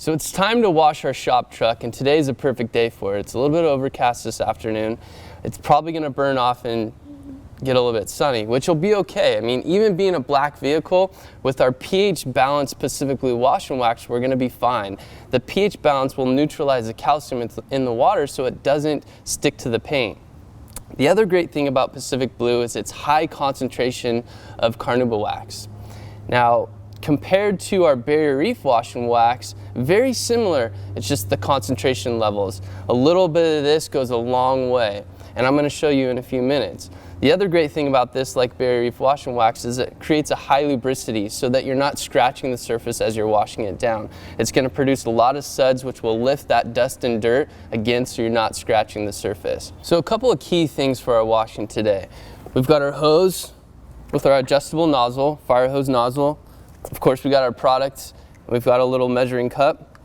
So it's time to wash our shop truck, and today's a perfect day for it. It's a little bit overcast this afternoon. It's probably going to burn off and get a little bit sunny, which will be okay. I mean, even being a black vehicle, with our pH balanced Pacific Blue Wash and Wax, we're going to be fine. The pH balance will neutralize the calcium in the water so it doesn't stick to the paint. The other great thing about Pacific Blue is its high concentration of carnauba wax. Now, compared to our Barrier Reef Wash and Wax, very similar, it's just the concentration levels. A little bit of this goes a long way, and I'm going to show you in a few minutes. The other great thing about this, like Barrier Reef Wash and Wax, is it creates a high lubricity so that you're not scratching the surface as you're washing it down. It's going to produce a lot of suds, which will lift that dust and dirt, again, so you're not scratching the surface. So a couple of key things for our washing today. We've got our hose with our adjustable nozzle, fire hose nozzle. Of course, we got our products. We've got a little measuring cup.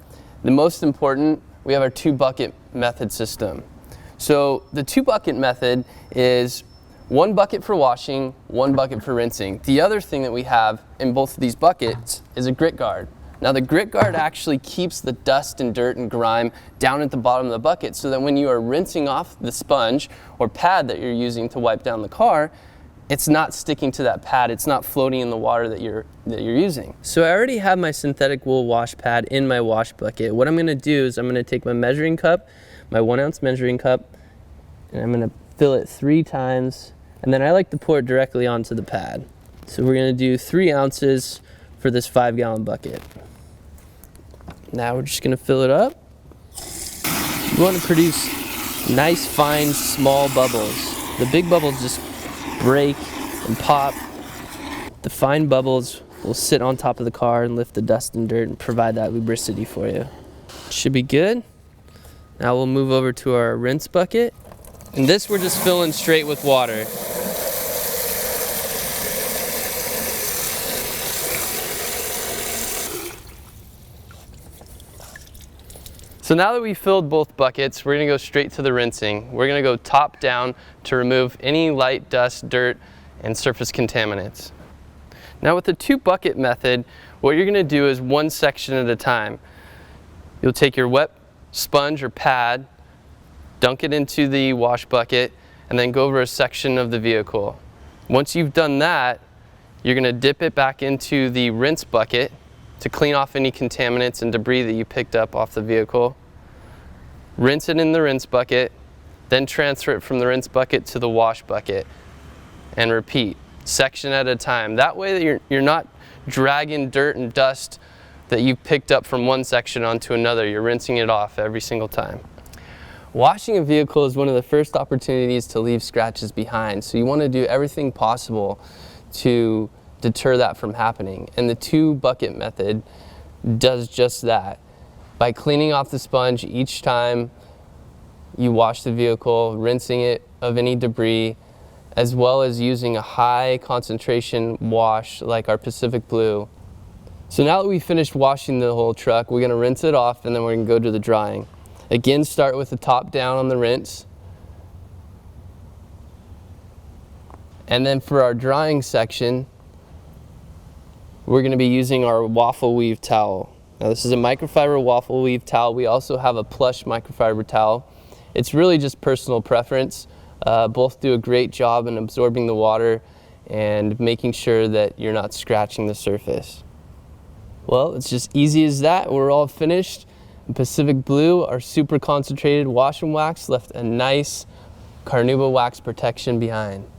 The most important, we have our 2-bucket method system. So the 2-bucket method is 1 bucket for washing, 1 bucket for rinsing. The other thing that we have in both of these buckets is a grit guard. Now the grit guard actually keeps the dust and dirt and grime down at the bottom of the bucket so that when you are rinsing off the sponge or pad that you're using to wipe down the car, it's not sticking to that pad, it's not floating in the water that you're using. So I already have my synthetic wool wash pad in my wash bucket. What I'm gonna do is I'm gonna take my measuring cup, my 1-ounce measuring cup, and I'm gonna fill it 3 times, and then I like to pour it directly onto the pad. So we're gonna do 3 ounces for this 5-gallon bucket. Now we're just gonna fill it up. You wanna produce nice, fine, small bubbles. The big bubbles just break and pop. The fine bubbles will sit on top of the car and lift the dust and dirt and provide that lubricity for you. Should be good. Now we'll move over to our rinse bucket. And this we're just filling straight with water. So now that we've filled both buckets, we're gonna go straight to the rinsing. We're gonna go top down to remove any light dust, dirt, and surface contaminants. Now with the 2-bucket method, what you're gonna do is 1 section at a time. You'll take your wet sponge or pad, dunk it into the wash bucket, and then go over a section of the vehicle. Once you've done that, you're gonna dip it back into the rinse bucket to clean off any contaminants and debris that you picked up off the vehicle. Rinse it in the rinse bucket, then transfer it from the rinse bucket to the wash bucket, and repeat, section at a time. That way that you're not dragging dirt and dust that you've picked up from one section onto another. You're rinsing it off every single time. Washing a vehicle is one of the first opportunities to leave scratches behind, so you want to do everything possible to deter that from happening. And the 2-bucket method does just that. By cleaning off the sponge each time you wash the vehicle, rinsing it of any debris, as well as using a high concentration wash like our Pacific Blue. So now that we've finished washing the whole truck, we're going to rinse it off and then we're going to go to the drying. Again, start with the top down on the rinse. And then for our drying section, we're going to be using our waffle weave towel. Now this is a microfiber waffle weave towel. We also have a plush microfiber towel. It's really just personal preference. Both do a great job in absorbing the water and making sure that you're not scratching the surface. Well, it's just easy as that. We're all finished. Pacific Blue, our super concentrated wash and wax, left a nice carnauba wax protection behind.